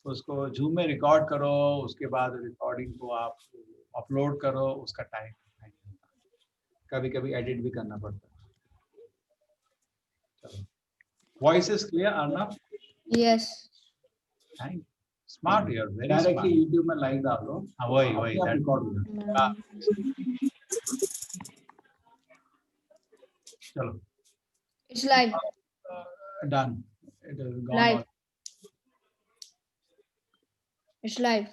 उसको जूम में रिकॉर्ड करो, उसके बाद रिकॉर्डिंग को आप अपलोड करो, उसका टाइम कभी कभी एडिट भी करना पड़ता है। चलो, voice is clear Arnab? Yes. Thank smart, you are very directly YouTube में लाइव डाल दो। हाँ वही वही रिकॉर्ड हो जाएगा। चलो It's live. Done, it is gone Live. On. It's live.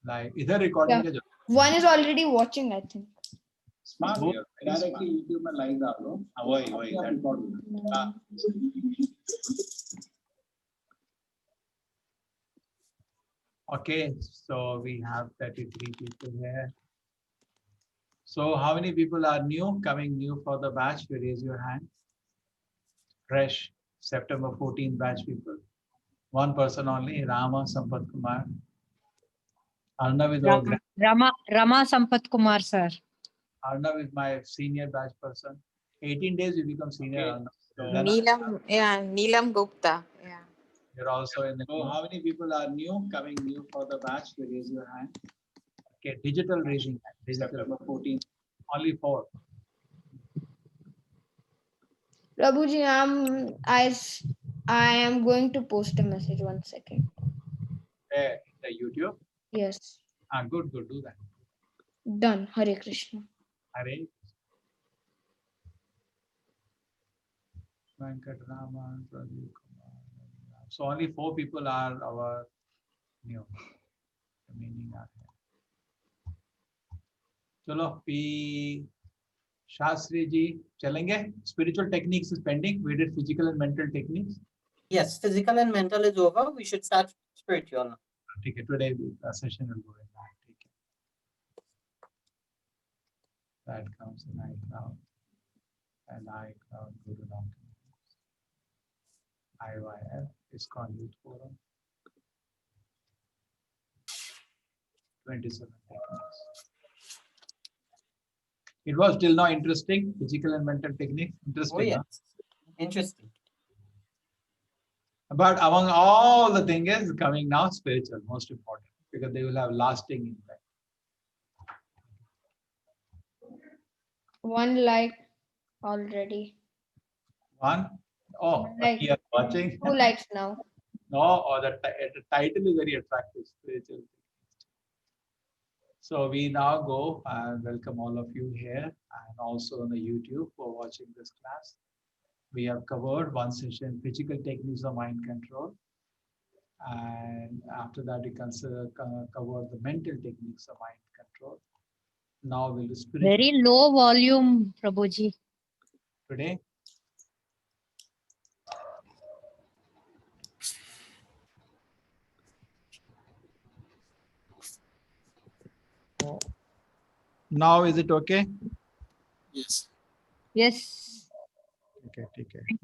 Live इधर रिकॉर्डिंग Yeah. का जो One is already watching, I think. Smart, directly YouTube में लाइव डाल दो। हाँ वही वही रिकॉर्ड हो जाएगा। Okay, so we have 33 people here. So how many people are new, coming new for the batch? You raise your hand. Fresh, September 14 batch people. One person only, Rama Sampath Kumar. Arnav is our Rama Sampath Kumar, sir. Arnav is my senior batch person. 18 days you become senior. Okay. Arnav. So Neelam Gupta. Yeah. you're also in the. So how many people are new, coming new for the batch? You raise your hand. Okay, digital raising hand. September 14. Only 4. Prabhuji, I am going to post a message. 1 second. There, the YouTube. Yes. Good, do that. Done. Hare Krishna. Hare. Venkatrama, Pradeep Kumar. So only 4 people are our new. Meaning are here. Chalo, P. Shastri ji, chalenge? Spiritual techniques is pending. We did physical and mental techniques. Yes, physical and mental is over. We should start spiritual now. Okay, today the session will go in that. Okay. That comes in iCloud. And iCloud, Guru Documents. IYF, ISKCON Youth Forum. 27 techniques. It was till now interesting, physical and mental techniques. Interesting. Oh, yes. Interesting. But among all the things is coming now spiritual, most important, because they will have lasting impact. One like already. One, oh, Like you are watching. 2 likes now. No, or the title is very attractive, spiritual. So we now go and welcome all of you here and also on the YouTube for watching this class. We have covered one session, physical techniques of mind control. And after that, we cover the mental techniques of mind control. Now we'll do spiritual. Very low volume, Prabhuji. Today. Now is it okay? Yes. Yes. Okay, take care. Thank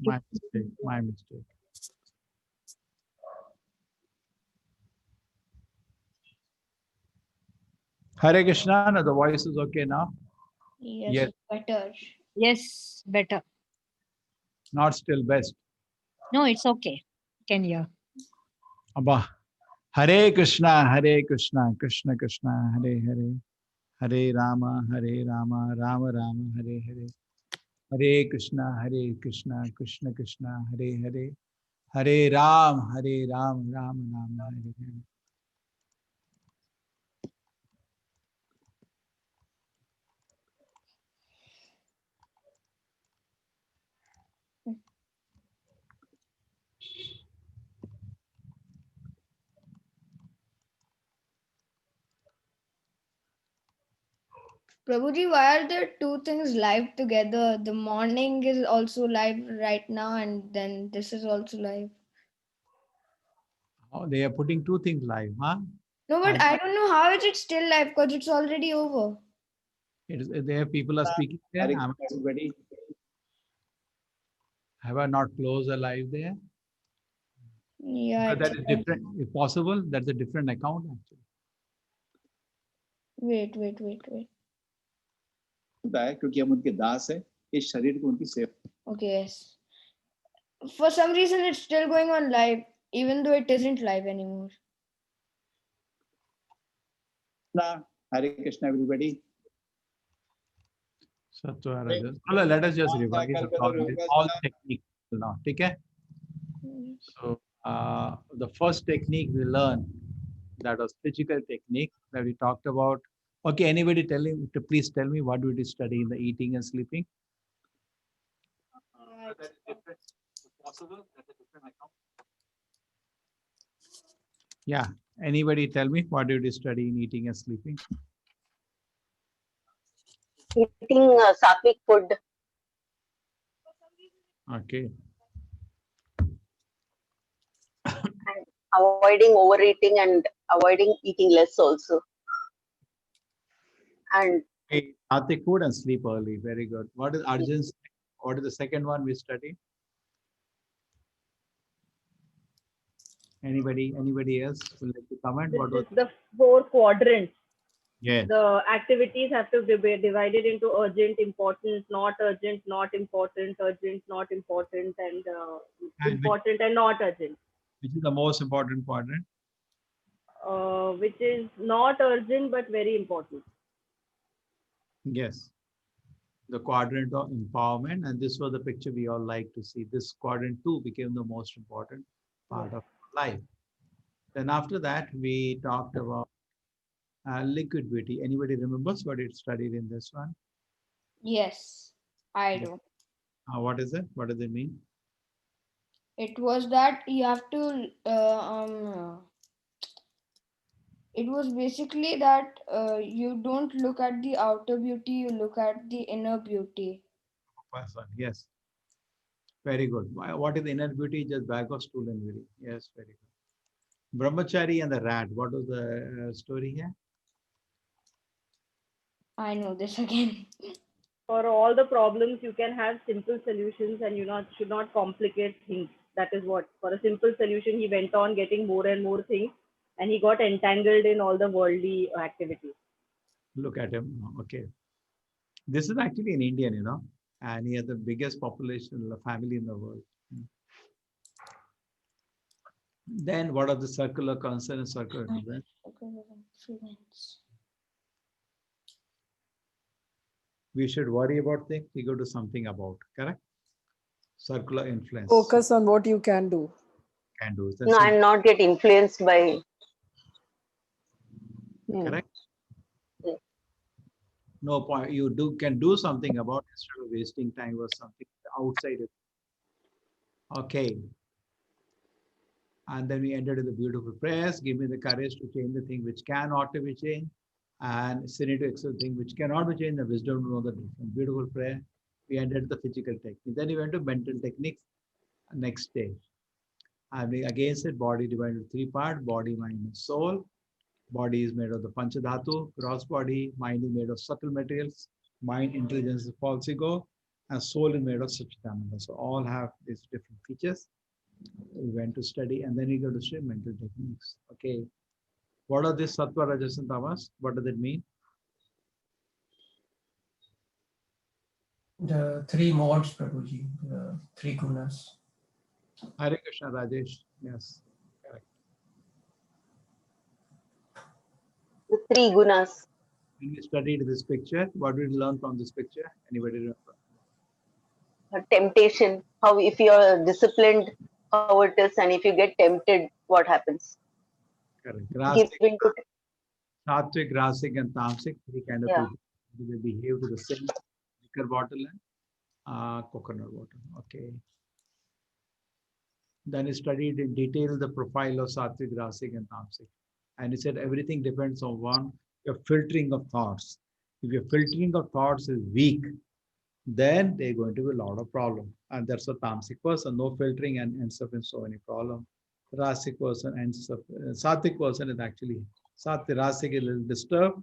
you. My mistake. Hare Krishna, no, the voice is okay now? Yes, Yes. it's better. Yes, better. Not still best. No, it's okay. Can hear. Abba. Hare Krishna, Krishna Krishna, Hare Hare. Hare Rama, Rama Rama, Hare Hare. Hare Krishna, Krishna Krishna, Hare Hare. Hare Ram, Ram Rama, Hare Hare. Prabhuji, why are there 2 things live together? The morning is also live right now, and then this is also live. Oh, they are putting 2 things live, huh? No, but And- I don't know how is it still live because it's already over. It is, there people are speaking there. Everybody. Have I not closed the live there? Yeah. But that is different. If possible, that's a different account actually. Wait. होता है क्योंकि हम उनके दास हैं, इस शरीर को उनकी सेवा। Okay, yes. For some reason, it's still going on live. even though it isn't live anymore. Hare Krishna, everybody. Sattva, Rajas. Hello, let us just revise all techniques now. Okay? So the first technique we learned, that was physical technique that we talked about. Okay, anybody please tell me what we did study in the eating and sleeping? Yeah, anybody tell me what did you study in eating and sleeping? Eating sattvic food, Okay. avoiding overeating and avoiding eating less also. And Okay, sattvic food and sleep early. Very good. What is Arjun's? What is the second one we studied? Anybody else would like to comment? What was? This is the 4 quadrants. Yeah. The activities have to be divided into urgent, important, not urgent, not important, urgent, not important, and And important and not urgent. which is the most important quadrant? Which is not urgent but very important. Yes. The quadrant of empowerment, and this was the picture we all like to see. This quadrant 2 became the most important part of life. Then after that, we talked about liquid beauty. Anybody remembers what it studied in this one? Yes, I do. What is it? What does it mean? It was that you have to it was basically that you don't look at the outer beauty, you look at the inner beauty. Person. Yes. Very good. What is inner beauty? Just bag of stool and beauty. Yes, very good. Brahmachari and the rat. What was the story here? I know this again. For all the problems, you can have simple solutions, and should not complicate things. That is what. For a simple solution, he went on getting more and more things, and he got entangled in all the worldly activities. Look at him. Okay. This is actually an Indian, and he has the biggest population family in the world. Then what are the circular concern and circular event? We should worry about things, we go to something about, correct? Circular influence. Focus on what you can do. Can do. no, and not get influenced by. Correct? Yeah. No point. You can do something about it instead of wasting time or something outside it. Okay. And then we ended with the beautiful prayers. Give me the courage to change the thing which cannot be changed, and serenity to accept the thing which cannot be changed, the wisdom to know the difference. Beautiful prayer. We ended the physical technique. Then we went to mental techniques. Next stage. And we again said body divided into 3 parts: body, mind, and soul. Body is made of the Panchadhatu, gross body. Mind is made of subtle materials. Mind, intelligence is false ego. And soul is made of Satchidananda. So all have these different features. We went to study, and then we go to study mental techniques. Okay. What are these Sattva, Rajas, and Tamas? What does it mean? The 3 modes, Prabhuji, the 3 gunas. Hare Krishna, Rajesh. Yes. Correct. The 3 gunas. When we studied this picture, what did we learn from this picture? Anybody remember? Temptation. How if you are disciplined, how it is, and if you get tempted, what happens? Correct. Giving to Sattvic, Rasic, and Tamasic, 3 kind of Yeah. people. They behave to the same liquor bottle and coconut water. Okay. Then he studied in detail the profile of Sattvic, Rasic, and Tamasic. And he said everything depends on your filtering of thoughts. If your filtering of thoughts is weak, then there's going to be a lot of problem. And that's a Tamasic person, no filtering and ends up in so many problems. Rasic person ends up, Sattvic person is actually, Rasic is a little disturbed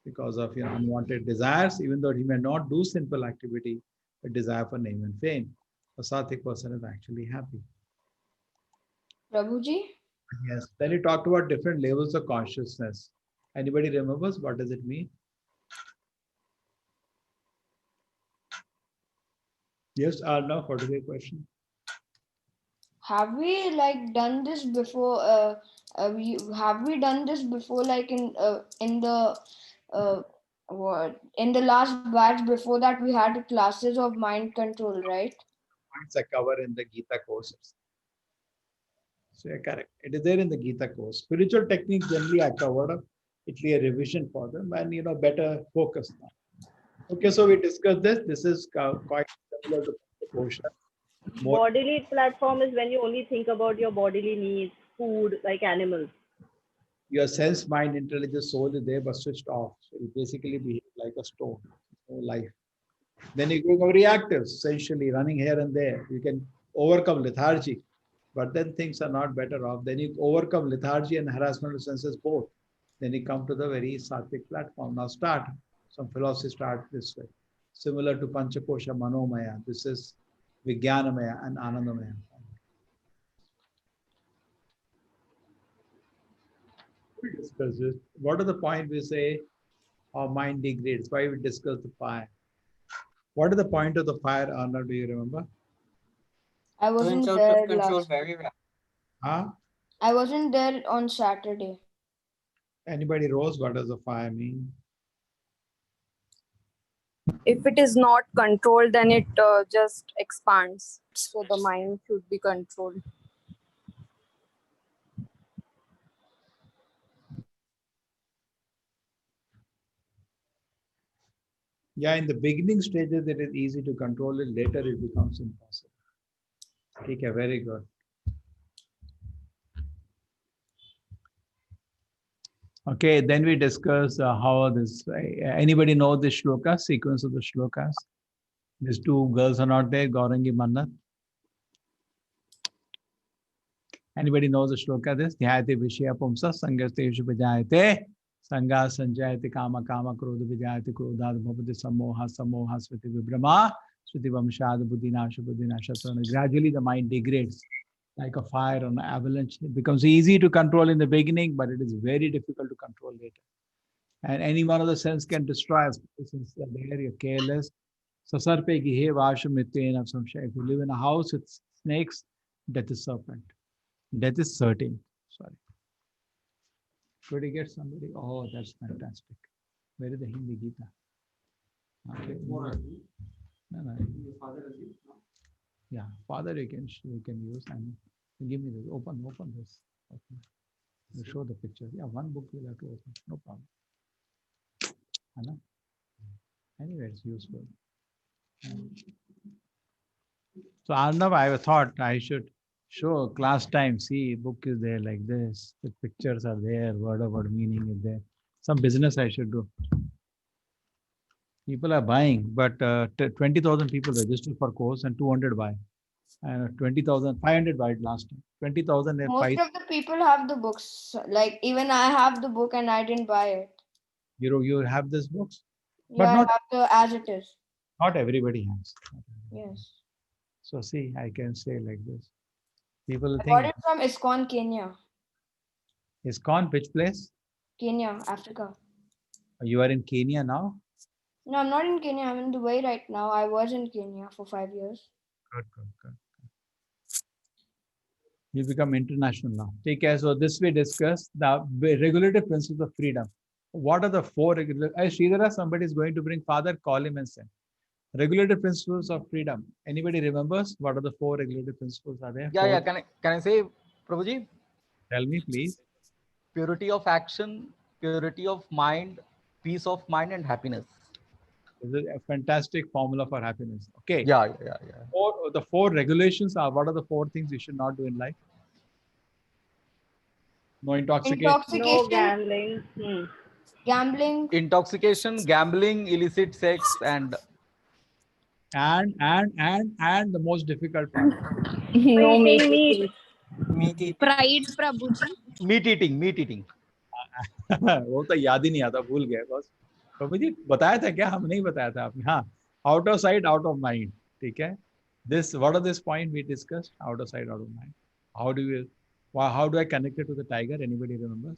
because of unwanted desires, even though he may not do simple activity, but desire for name and fame. A Sattvic person is actually happy. Prabhuji? Yes. Then he talked about different levels of consciousness. Anybody remembers what does it mean? Yes or no? What is the question? have we like done this before? Have we done this before? Like in the in the last batch before that we had classes of mind control, right? Points are covered in the Gita courses. So you're correct. It is there in the Gita course. Spiritual techniques generally are covered up. It's a revision for them and better focus now. Okay, so we discussed this. This is quite similar to Kosha. More Bodily platform is when you only think about your bodily needs, food, like animals. your sense, mind, intelligence, soul is there but switched off. So you basically behave like a stone, life. Then you go reactive, essentially running here and there. You can overcome lethargy, but then things are not better off. Then you overcome lethargy and harassment of senses both. Then you come to the very sattvic platform. Now start. Some philosophy start this way. Similar to Panchakosha Manomaya. This is Vijnanamaya and Anandamaya. We discuss this. What are the point we say our mind degrades? Why we discuss the fire? What is the point of the fire, Arna? Do you remember? I wasn't Turns out there to control last. very well. Huh? I wasn't there on Saturday. Anybody knows what does the fire mean? If it is not controlled, then it just expands. So the mind should be controlled. Yeah, in the beginning stages, it is easy to control it. Later, it becomes impossible. Okay, very good. Okay, then we discuss how this. Anybody know the shloka sequence of the shlokas? These two girls are not there. Gaurangi Mannat. Anybody knows the shloka? This Dhyayate Vishya Pumsa Sangashteshu Vijayate Sanga Sanjayate Kama Kama Krodha Vijayate Krodha Bhavati Samoha Samoha Sviti Vibrama Sviti Vamshad Buddhinasha Buddhinasha. So gradually the mind degrades like a fire on an avalanche. It becomes easy to control in the beginning, but it is very difficult to control later. And any one of the sense can destroy us. Since there you're careless. Sasarpe gihe vasha mityena samshay. If you live in a house with snakes, death is serpent. Death is certain. Sorry. Could you get somebody? Oh, that's fantastic. Where is the Hindi Gita? Okay. No. Yeah, father you can use and give me this. Open this. Okay. You show the picture. Yeah, one book you'll have to open. No problem. Anyway, it's useful. So Arnav, I thought I should show class time. See, book is there like this. The pictures are there. Word of word meaning is there. Some business I should do. People are buying, but 20,000 people register for course and 200 buy. And 20,000, 500 buy it last time. 20,000. Most of the people have the books. Like even I have the book and I didn't buy it. You have this books? Yeah, But I not- have the as it is. Not everybody has. Yes. So see, I can say like this. People I got think it from ISKCON, Kenya. ISKCON, which place? Kenya, Africa. You are in Kenya now? No, I'm not in Kenya. I'm in Dubai right now. I was in Kenya for 5 years. Good. You become international now. Take care. So this we discuss the regulative principles of freedom. What are the four regulative? Sridhara, somebody is going to bring father, call him and send. Regulative principles of freedom. Anybody remembers what are the four regulative principles are there? Yeah. Four. Can I say, Prabhuji? Tell me, please. Purity of action, purity of mind, peace of mind, and happiness. This is a fantastic formula for happiness. Okay. Yeah. The four regulations are, what are the four things you should not do in life? No intoxication. No gambling. Gambling. Intoxication, gambling, illicit sex, and the most difficult part. No Eating meat. meat. Pride, Prabhuji. meat eating. वो तो याद ही नहीं आता, भूल गए बस। प्रभु जी बताया था क्या? हम नहीं बताया था आपने? हाँ, out of sight, out of mind. ठीक है? What are this point we discussed? Out of sight, out of mind. How do I connect it to the tiger? Anybody remembers?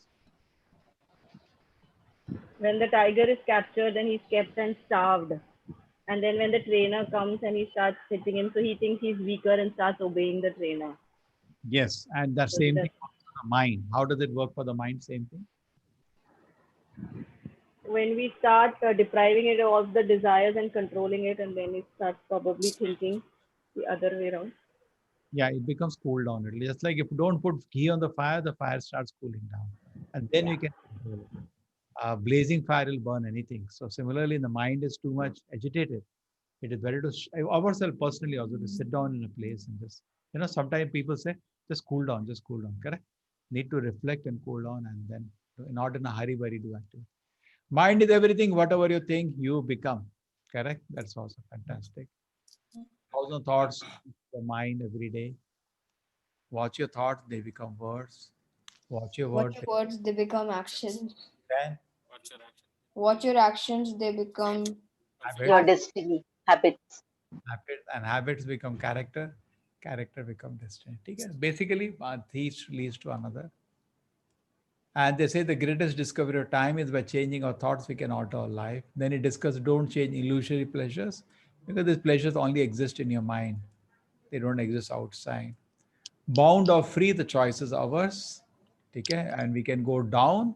When the tiger is captured, then he's kept and starved. And then when the trainer comes and he starts hitting him, so he thinks he's weaker and starts obeying the trainer. Yes, and that So same that- thing works for the mind. How does it work for the mind? Same thing. when we start depriving it of the desires and controlling it, and then it starts probably thinking the other way around. Yeah, it becomes cooled down. It's just like if you don't put ghee on the fire starts cooling down, and then you can control it. Blazing fire will burn anything. So similarly, the mind is too much agitated. It is better to ourselves personally also to sit down in a place and just, sometimes people say, just cool down, correct? Need to reflect and cool down, and then not in a hurry do activity. Mind is everything. Whatever you think, you become. Correct? That's also fantastic. 1,000 thoughts, the mind every day. Watch your thoughts, they become words. Watch your Watch words, your words, they become actions. then Watch your actions, they become Your habits, destiny, habits. and habits become character. Character become destiny. Okay? Basically, each leads to another. And they say the greatest discovery of time is by changing our thoughts, we can alter our life. Then it discusses don't change illusory pleasures because these pleasures only exist in your mind. They don't exist outside. Bound or free, the choice is ours. Okay? And we can go down,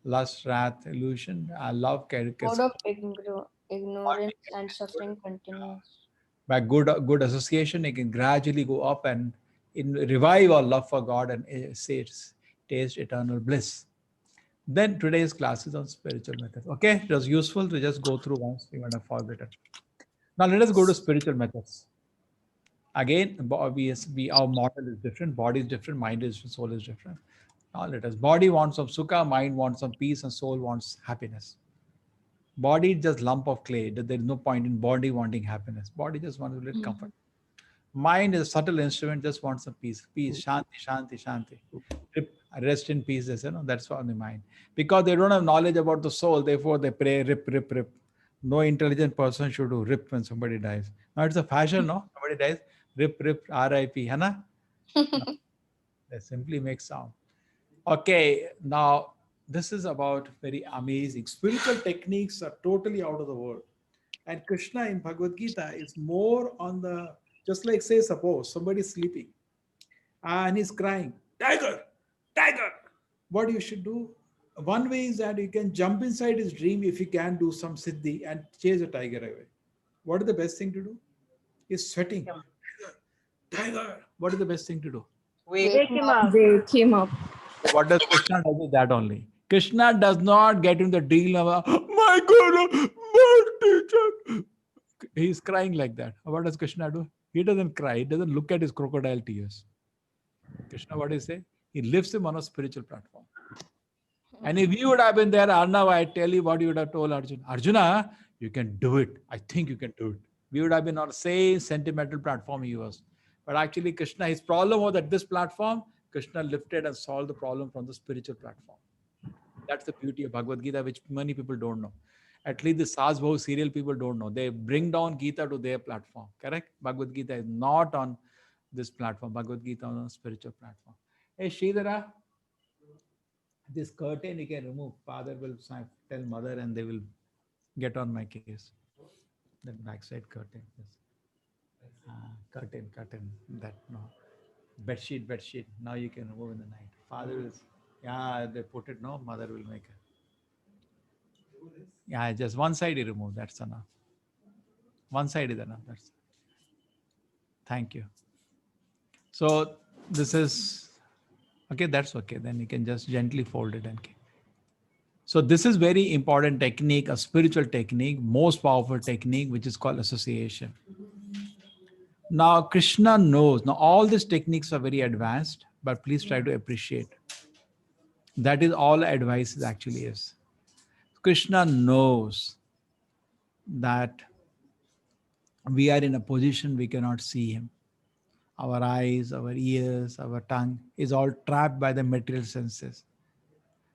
lust, wrath, illusion, love, mode of ignorance and suffering continues. by good association, it can gradually go up and revive our love for God and taste eternal bliss. Then today's class is on spiritual methods. Okay, it was useful to just go through once you might have forgotten. Now let us go to spiritual methods. Again, our model is different, body is different, mind is different, soul is different. Now let us. Body wants some sukha, mind wants some peace, and soul wants happiness. Body is just lump of clay. There is no point in body wanting happiness. Body just wants a little comfort. Mind is a subtle instrument, just wants some peace. Peace, shanti, shanti, shanti. Rest in peace, that's on the mind. Because they don't have knowledge about the soul, therefore they pray, rip, rip, rip. No intelligent person should do rip when somebody dies. Now it's a fashion, no? Somebody dies, rip, rip, RIP, Hana? No, they simply make sound. Okay, now this is about very amazing. Spiritual techniques are totally out of the world. And Krishna in Bhagavad Gita is more on the, just like say, suppose somebody is sleeping and he's crying, tiger, tiger. What you should do? One way is that you can jump inside his dream if you can do some siddhi and chase a tiger away. What is the best thing to do? He's sweating. Yeah. Tiger. What is the best thing to do? Wake Wake him up. Wake him up. What does Krishna do with that only? Krishna does not get in the deal of, my God, my teacher. He's crying like that. What does Krishna do? He doesn't cry. He doesn't look at his crocodile tears. Krishna, what do you say? He lifts him on a spiritual platform. And if you would have been there, Arnav, I tell you what you would have told Arjuna. Arjuna, you can do it. I think you can do it. We would have been on the same sentimental platform he was. But actually, Krishna, his problem was that this platform, Krishna lifted and solved the problem from the spiritual platform. That's the beauty of Bhagavad Gita, which many people don't know. At least the Saz Bahu serial people don't know. They bring down Gita to their platform. Correct? Bhagavad Gita is not on this platform. Bhagavad Gita on a spiritual platform. Hey, Sridhara, this curtain you can remove. Father will tell mother and they will get on my case. That backside curtain. Yes. Curtain. That no. Bedsheet. Now you can remove in the night. Father will, they put it, no, mother will make it. Yeah, just one side you remove, that's enough. One side is enough. That's. Thank you. So this is, okay, that's okay. Then you can just gently fold it and. So this is very important technique, a spiritual technique, most powerful technique, which is called association. Now, Krishna knows, now all these techniques are very advanced, but please try to appreciate. That is all advice actually is. Krishna knows that we are in a position we cannot see him. Our eyes, our ears, our tongue is all trapped by the material senses.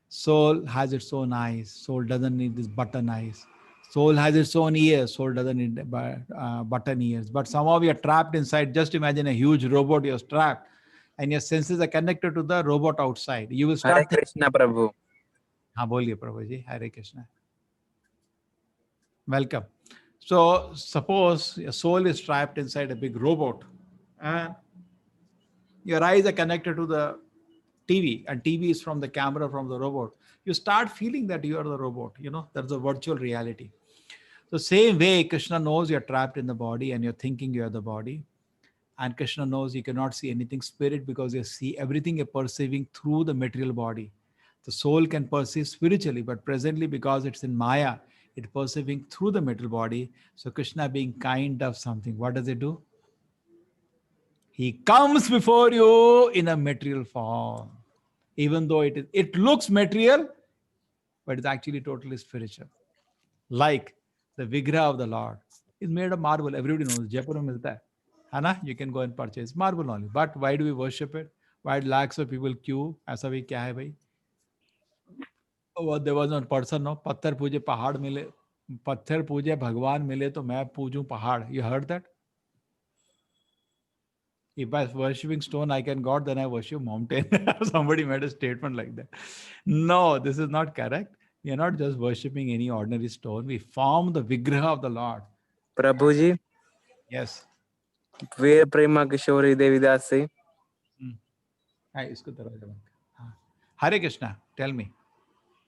Soul has its own eyes. Soul doesn't need this button eyes. Soul has its own ears. Soul doesn't need button ears. But somehow we are trapped inside. Just imagine a huge robot you're trapped and your senses are connected to the robot outside. You will start. Hare Krishna, Prabhu. हाँ बोलिए प्रभु जी. Hare Krishna. Welcome. So suppose your soul is trapped inside a big robot and Your eyes are connected to the TV, and TV is from the camera from the robot. You start feeling that you are the robot. That's a virtual reality. So same way, Krishna knows you're trapped in the body and you're thinking you're the body. And Krishna knows you cannot see anything spirit because you see everything you're perceiving through the material body. The soul can perceive spiritually, but presently because it's in Maya, it's perceiving through the material body. So Krishna being kind of something, what does it do? He comes before you in a material form. Even though it looks material, but it's actually totally spiritual. Like the Vigraha of the Lord is made of marble. Everybody knows. Jaipur mein milta hai. Hana? You can go and purchase marble only. But why do we worship it? Why lakhs of people queue? Aisa bhi kya hai bhai? Oh, there was one person, no? Patthar pooje pahad mile. Patthar pooje Bhagwan mile to main poojun pahad. You heard that? If I was worshipping stone, I can God, then I worship mountain. Somebody made a statement like that. No, this is not correct. We are not just worshipping any ordinary stone. We form the Vigraha of the Lord. Prabhuji. Yes. Where Prema Kishori Devidasi? Hare Krishna, tell me.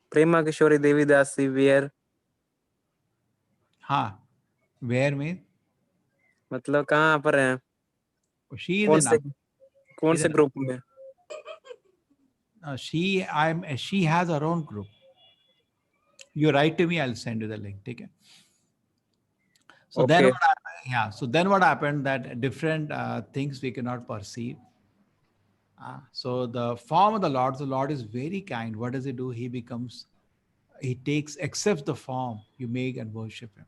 Prema Kishori Devidasi, where? हाँ, where means? मतलब कहाँ पर है? She is कौन से group में? She has her own group. You write to me, I'll send you the link. Take it. So okay. Then what happened that different things we cannot perceive. So the form of the Lord is very kind. What does he do? He accepts the form you make and worship him.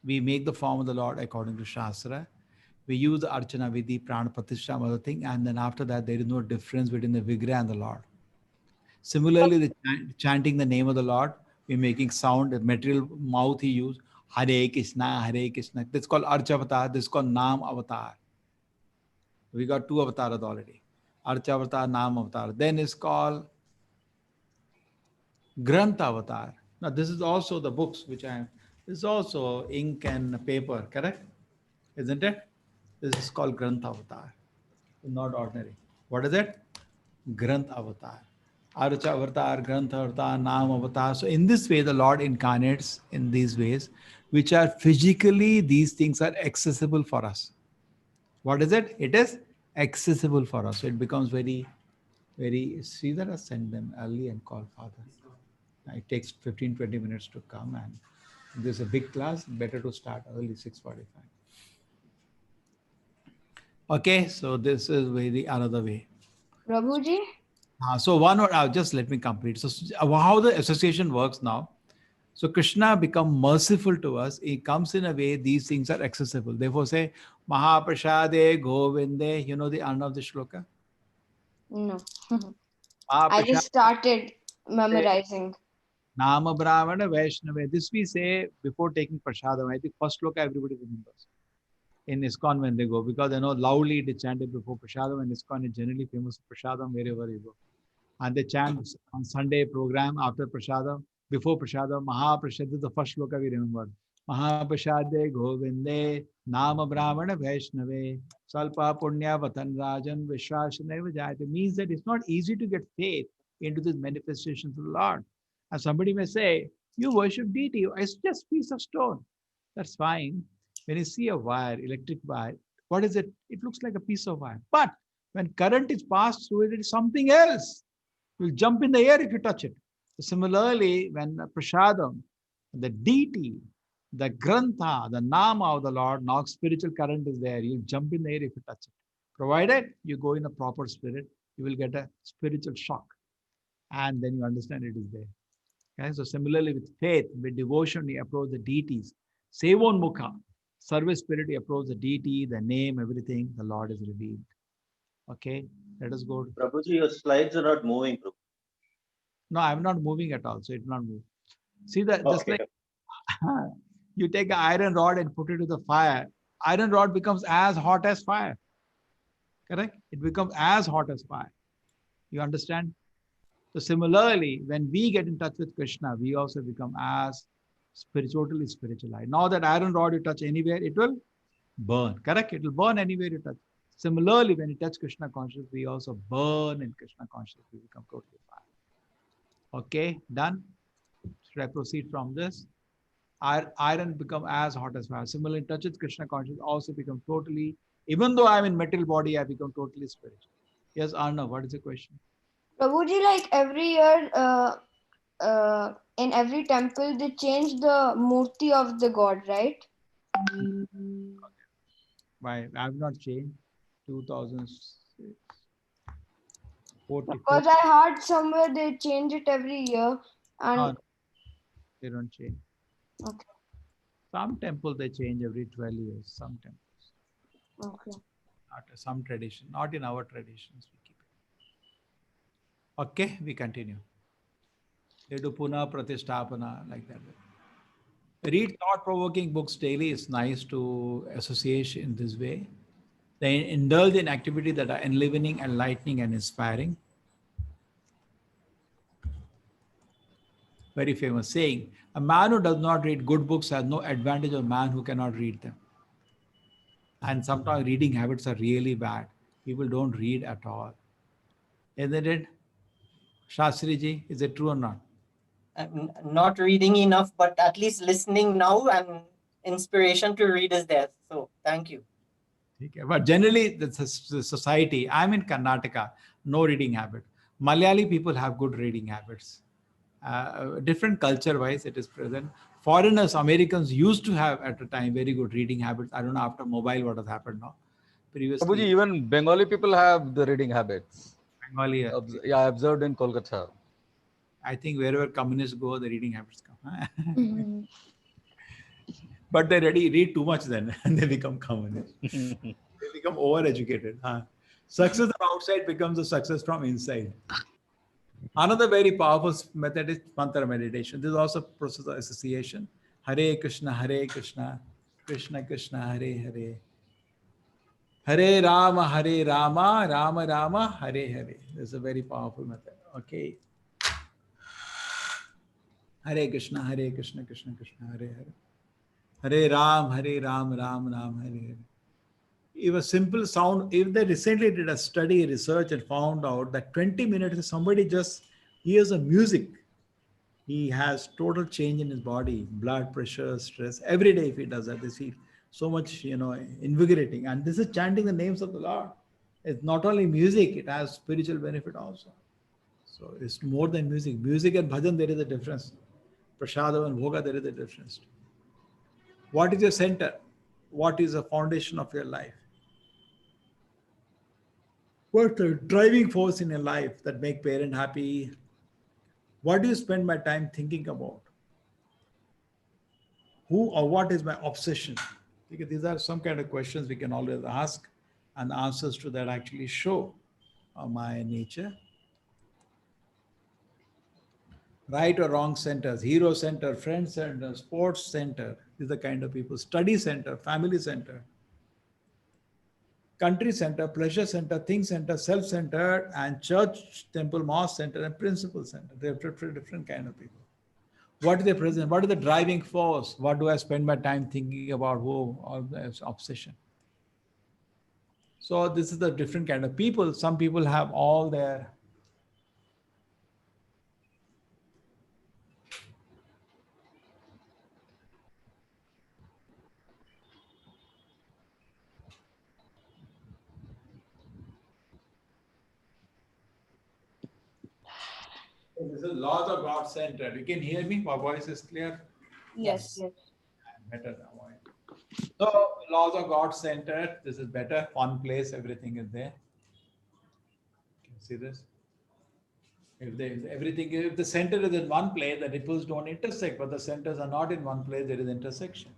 We make the form of the Lord according to Shastra. We use the Archana Vidhi, Prana Pratishtha, other thing, and then after that, there is no difference between the Vigraha and the Lord. Similarly, chanting the name of the Lord, we're making sound, the material mouth he used, Hare Krishna, Hare Krishna. This is called Archa Avatar, this is called Nam Avatar. We got 2 avatars already. Archa Avatar, Nam Avatar. Then it's called Granth Avatar. Now, this is also the books which this is also ink and paper, correct? Isn't it? This is called Granth Avatar. Not ordinary. What is it? Granth Avatar. Archa Avatar, Granth Avatar, Nam Avatar. So in this way, the Lord incarnates in these ways, which are physically, these things are accessible for us. What is it? It is accessible for us. So it becomes very, very, Sridhara send them early and call Father. It takes 15-20 minutes to come, and this is a big class, better to start early, 6:45. Okay, so this is another way. Prabhuji? So one word, just let me complete. So how the association works now. So Krishna become merciful to us. He comes in a way, these things are accessible. Therefore say, Mahaprasade Govinde. You know the end of the shloka? No. I just started memorizing. Nama Brahmana Vaishnava. This we say before taking Prasadam. I think first shloka everybody remembers. In ISKCON when they go, because loudly they chanted before Prasadam, and ISKCON is generally famous for Prasadam wherever you go. And they chant on Sunday program after Prasadam, before Prasadam, Mahaprasad is the first shloka we remember. Mahaprasade Govinde, Nama Brahmana Vaishnave, Salpa Punya Vatan Rajan, Vishwashaneva Jayate. Means that it's not easy to get faith into this manifestation of the Lord. And somebody may say, you worship deity, it's just a piece of stone. That's fine. When you see a wire, electric wire, what is it? It looks like a piece of wire. But when current is passed through it, it is something else. You'll jump in the air if you touch it. Similarly, when Prasadam, the deity, the Grantha, the Nama of the Lord, now spiritual current is there. You'll jump in the air if you touch it. Provided you go in a proper spirit, you will get a spiritual shock. And then you understand it is there. Okay? So similarly with faith, with devotion, you approach the deities. Sevon Mukha. Service spirit, you approach the deity, the name, everything, the Lord is revealed. Okay, let us go. Prabhuji, your slides are not moving. No, I'm not moving at all, so it will not move. See that, just like you take an iron rod and put it to the fire, iron rod becomes as hot as fire. Correct? It becomes as hot as fire. You understand? So similarly, when we get in touch with Krishna, we also become as totally spiritualized. Now that iron rod you touch anywhere, it will burn. Correct? It will burn anywhere you touch. Similarly, when you touch Krishna consciousness, we also burn in Krishna consciousness. We become totally fire. Okay, done. Should I proceed from this? Iron become as hot as fire. Similarly, touch with Krishna consciousness also become totally, even though I'm in material body, I become totally spiritual. Yes, Arnav, what is the question? Prabhuji, like every year, in every temple, they change the murti of the god, right? Why? I have not changed. 2006. 44. Because I heard somewhere they change it every year, and No, they don't change. okay, Some temples they change every 12 years. Some temples. okay. Not some tradition. Not in our traditions. We keep it. Okay, we continue. They do puna pratisthapana like that. Read thought-provoking books daily. It's nice to associate in this way. They indulge in activity that are enlivening, enlightening, and inspiring. Very famous saying, a man who does not read good books has no advantage of a man who cannot read them. And sometimes reading habits are really bad. People don't read at all. Isn't it? Shastri ji, is it true or not? I'm not reading enough, but at least listening now, and inspiration to read is there. So thank you. Okay. But generally, the society, I'm in Karnataka, no reading habit. Malayali people have good reading habits. Different culture-wise, it is present. Foreigners, Americans used to have at a time very good reading habits. I don't know after mobile what has happened now. Prabhuji, Previously, even Bengali people have the reading habits. Bengali, Yeah, I observed in Kolkata. I think wherever communists go, the reading habits come. Mhm. But they read too much then, and they become communists. They become overeducated. Success from outside becomes a success from inside. Another very powerful method is mantra meditation. This is also a process of association. Hare Krishna, Krishna Krishna, Hare Hare. Hare Rama, Rama Rama, Hare Hare. This is a very powerful method. Okay. Hare Krishna, Krishna Krishna, Hare Hare. Hare Ram, Ram Ram, Hare Hare. If a simple sound, if they recently did a study, research, and found out that 20 minutes, if somebody just hears a music, he has total change in his body, blood pressure, stress. Every day, if he does that, they feel so much, invigorating. And this is chanting the names of the Lord. It's not only music; it has spiritual benefit also. So it's more than music. Music and bhajan, there is a difference. Prashadam and bhoga, there is a difference. What is your center? What is the foundation of your life? What's the driving force in your life that make parent happy? What do you spend my time thinking about? Who or what is my obsession? Because these are some kind of questions we can always ask, and the answers to that actually show my nature. Right or wrong centers, hero center, friend center, sports center. These are the kind of people. Study center, family center, country center, pleasure center, thing center, self-centered, and church, temple, mosque center, and principle center. They're different kind of people. What is the present? What is the driving force? What do I spend my time thinking about? Who or the obsession? So this is the different kind of people. Some people have all their this is laws of God centered. You can hear me? My voice is clear? Yes, yes. Better now. So laws of God centered. This is better. Fun place. Everything is there. Can you see this? If the center is in one place, the ripples don't intersect, but the centers are not in one place, there is intersection.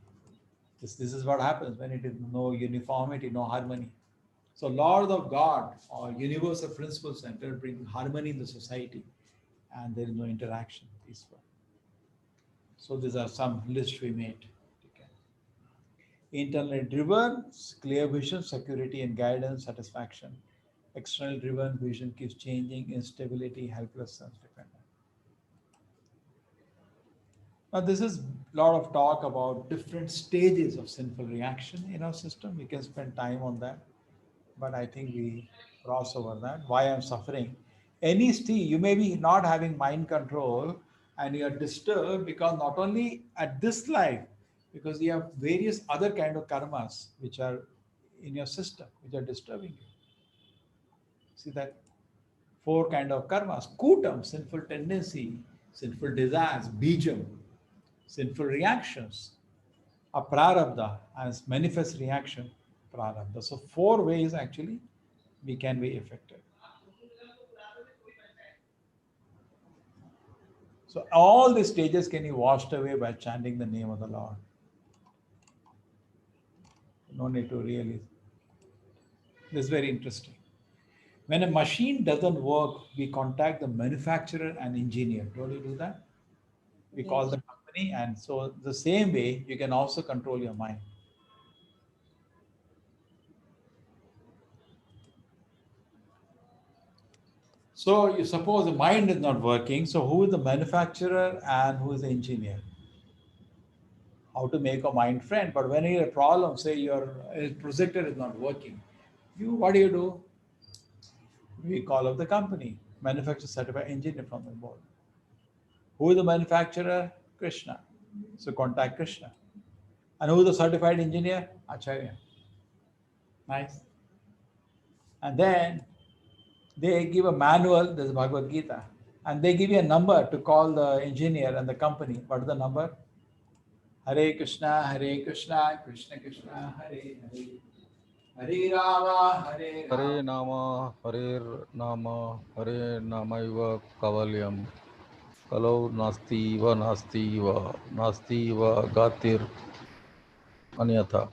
This is what happens when it is no uniformity, no harmony. So laws of God or universal principle center bring harmony in the society, and there is no interaction. Peaceful. So these are some lists we made. Okay. Internally driven, clear vision, security and guidance, satisfaction. External driven vision keeps changing, instability, helplessness, dependent. Now, this is a lot of talk about different stages of sinful reaction in our system. We can spend time on that. but I think we cross over that. Why I'm suffering? Any state, you may be not having mind control and you are disturbed because not only at this life, because you have various other kind of karmas which are in your system, which are disturbing you. See that? Four kind of karmas: kutam, sinful tendency, sinful desires; bijam, sinful reactions; aprarabdha, as manifest reaction, prarabdha. So four ways actually we can be affected. So all the stages can be washed away by chanting the name of the Lord. No need to really. This is very interesting. When a machine doesn't work, we contact the manufacturer and engineer. Don't you do that? We call the company, and so the same way you can also control your mind. So you suppose the mind is not working, so who is the manufacturer and who is the engineer? How to make a mind friend. But when you have a problem, say your projector is not working, what do? We call up the company, manufacturer certified engineer from the board. Who is the manufacturer? Krishna. So contact Krishna. And who is the certified engineer? Acharya. Nice. And then they give a manual, this is Bhagavad Gita, and they give you a number to call the engineer and the company. What is the number? Hare Krishna, Krishna Krishna, Hare Hare. Hare Rama, Hare Hare Nama, Hare Nama, Hare Namaiva Kavalyam. Kalau Nasti Va Nasti Va Gatir Anyatha.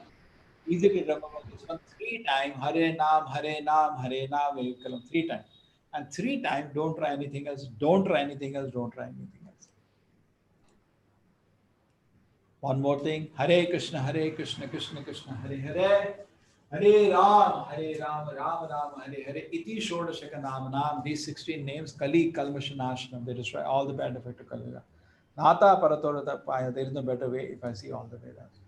Easy to remember this one. 3 times, Hare Nam, Hare Nam, Hare Nam, Kalam, 3 times. And 3 times, don't try anything else, don't try anything else, don't try anything else. One more thing, Hare Krishna, Krishna Krishna, Hare Hare. Hare Ram, Ram Ram, Hare Hare. Iti Shodashaka Nam. These 16 names, Kali Kalmashanashanam, they destroy all the bad effect of Kali Yuga. Nata Paratorata Paya, there is no better way if I see all the Vedas.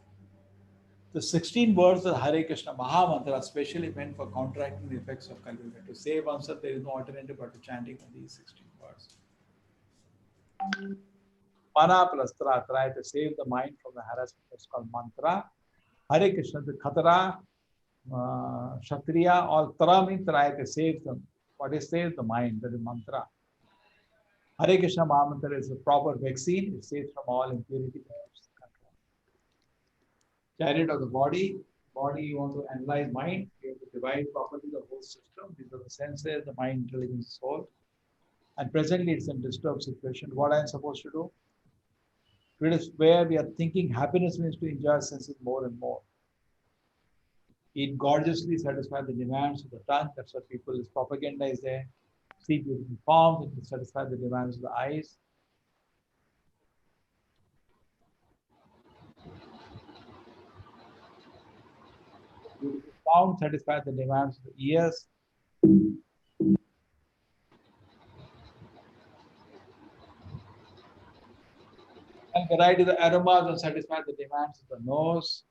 The 16 words of Hare Krishna Mahamantra are specially meant for counteracting the effects of Kali Yuga. To save oneself, there is no alternative but to chanting of these 16 words. Mana plus tra, try to save the mind from the harassment. It's called mantra. Hare Krishna, the Khatara, Kshatriya, all Tara means try to save them. What is save? The mind, that is mantra. Hare Krishna Mahamantra is a proper vaccine. It saves from all impurity. Chariot of the body. Body, you want to analyze mind. You have to divide properly the whole system. These are the senses, the mind, intelligence, soul. And presently it's in disturbed situation. What I am supposed to do? It is where we are thinking happiness means to enjoy senses more and more. Eat gorgeously, satisfy the demands of the tongue. That's what people is propaganda is there. See beautiful forms, it will satisfy the demands of the eyes. Beautiful sound satisfy the demands of the ears. And variety of the aromas will satisfy the demands of the nose.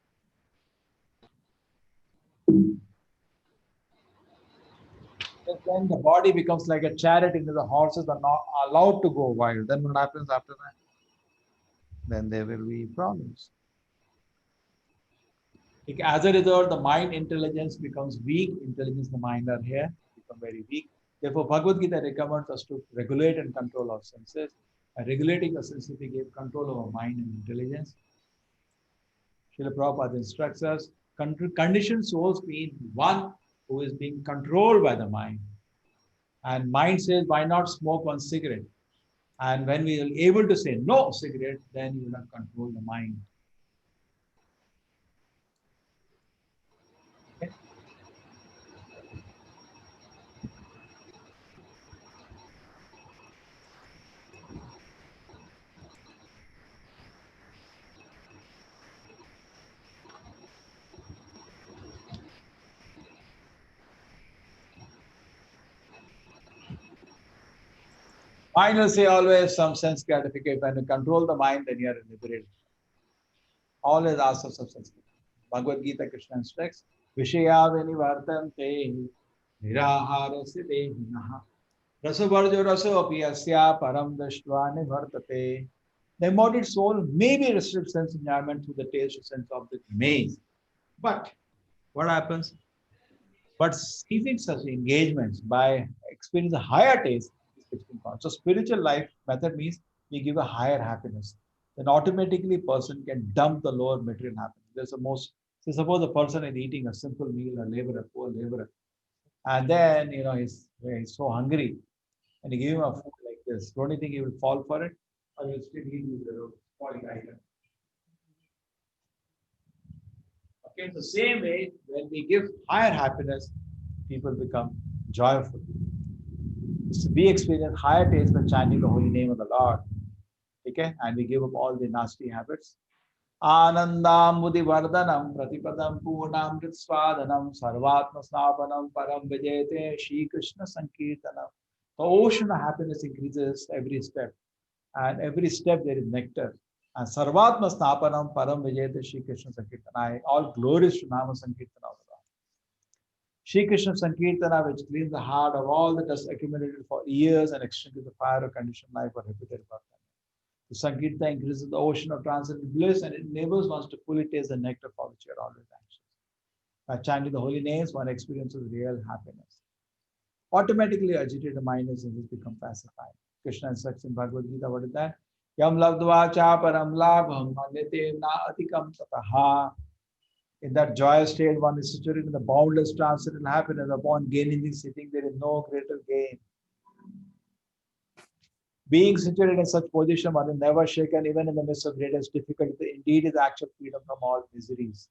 Then the body becomes like a chariot into the horses are not allowed to go wild. Then what happens after that? Then there will be problems. As a result, the mind intelligence becomes weak. Intelligence, the mind are here, become very weak. Therefore, Bhagavad Gita recommends us to regulate and control our senses. By regulating our senses, we give control over mind and intelligence. Srila Prabhupada instructs us, conditioned souls mean one who is being controlled by the mind. And mind says, why not smoke one cigarette? And when we are able to say no cigarette, then you will not control the mind. Okay? Mind will say always some sense gratification. When you control the mind, then you are liberated. Always ask for some sense. Bhagavad Gita, Krishna instructs, Vishaya vinivartante niraharasya dehinah. Rasavarjo rasopi asya param dashtva nivartate. The embodied soul may be restricted sense enjoyment through the taste or sense object may. But what happens? But seizing such engagements by experiencing a higher taste is fixing point. So spiritual life method means we give a higher happiness. Then automatically person can dump the lower material happiness. There's the most, so suppose a person is eating a simple meal, a laborer, poor laborer, and then he's so hungry, and you give him a food like this. Don't you think he will fall for it? Or will still eat with the spoiled item? Okay, in the same way, when we give higher happiness, people become joyful. So we experience higher taste by chanting the holy name of the Lord. Okay, and we give up all the nasty habits. Anandam Mudi Vardhanam Pratipadam Purnamrit Swadanam Sarvatma Snapanam Param Vijayate Shri Krishna Sankirtanam. The ocean of happiness increases every step, and every step there is nectar. And Sarvatma Snapanam Param Vijayate Shri Krishna Sankirtana. All glories to Nama Sankirtana of the Lord. Shri Krishna Sankirtana, which cleans the heart of all the dust accumulated for years and extinguishes the fire of conditioned life or repeated birth. The Sankirtana increases the ocean of transcendent bliss and it enables one to fully taste the nectar for which you are always anxious. By chanting the holy names, one experiences real happiness. Automatically agitated mind is become pacified. Krishna instructs in Bhagavad Gita, what is that? Yam labdva cha param labham manyate na atikam tataha. In that joyous state, one is situated in the boundless transcendental happiness. Upon gaining this sitting, there is no greater gain. Being situated in such position, one is never shaken, even in the midst of greatest difficulty. Indeed, is actual freedom from all miseries.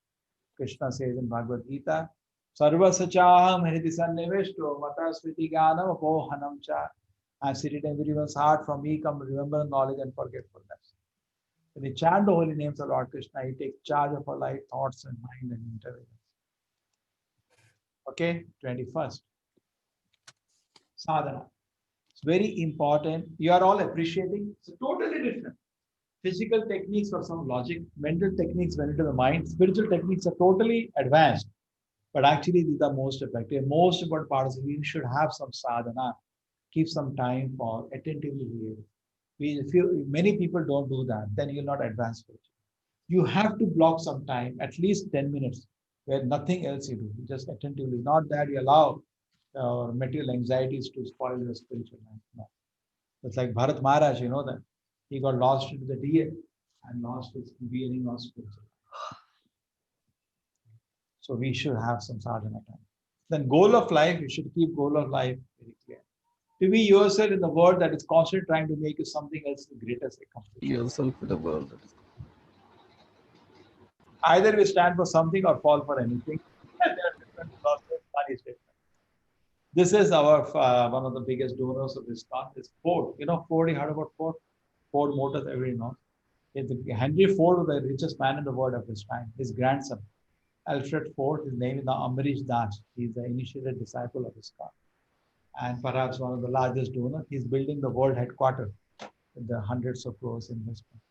Krishna says in Bhagavad Gita, Sarva Sachaham Hridi Sanniveshto Mata Smriti Gyanam Apohanam Cha. I am seated in everyone's heart. From me come remembrance, knowledge, and forgetfulness. When we chant the holy names of Lord Krishna, he takes charge of our life, thoughts, and mind and intelligence. Okay, 21st. Sadhana. It's very important. You are all appreciating. It's totally different. Physical techniques for some logic, mental techniques went into the mind. Spiritual techniques are totally advanced. But actually, these are most effective. Most important part is we should have some sadhana. Keep some time for attentively hearing. If many people don't do that, then you'll not advance spiritually. You have to block some time, at least 10 minutes, where nothing else you do. You just attentively. Not that you allow material anxieties to spoil your spiritual life. No. It's like Bharat Maharaj, you know that. He got lost into the DA and lost his beginning of spiritual life. So we should have some sadhana time. Then goal of life, you should keep goal of life very clear. To be yourself in the world that is constantly trying to make you something else the greatest accomplishment. Yourself in the world. Either we stand for something or fall for anything. There are different philosophies, funny statement. This is our one of the biggest donors of this talk is Ford. You know Ford, you heard about Ford? Ford Motors, everybody knows. Henry Ford was the richest man in the world at this time. His grandson, Alfred Ford, his name is now Amrish Das. He's the initiated disciple of his car. And perhaps one of the largest donors. He's building the world headquarters with the hundreds of crores investment.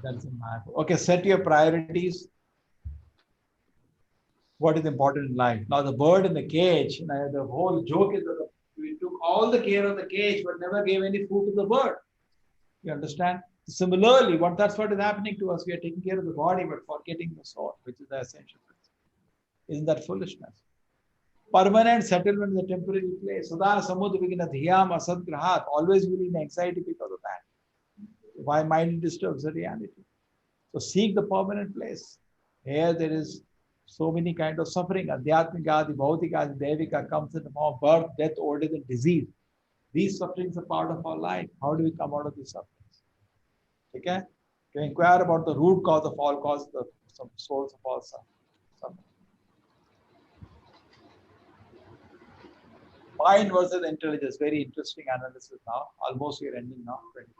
That's in my okay, set your priorities. What is important in life? Now the bird in the cage, the whole joke is that we took all the care of the cage but never gave any food to the bird. You understand? Similarly, that's what is happening to us. We are taking care of the body but forgetting the soul, which is the essential principle. Isn't that foolishness? Permanent settlement is a temporary place. Sada samudra vigna dhyam asad grahat. Always feeling anxiety because of that. Why mind disturbs the reality? So seek the permanent place. Here there is so many kinds of suffering. Adhyatmika, the bhautika, the devika comes in the form of birth, death, old age, and disease. These sufferings are part of our life. How do we come out of these sufferings? Okay? To inquire about the root cause of all causes, the source of all suffering. Mind versus intelligence. Very interesting analysis now. Almost we are ending now. 25.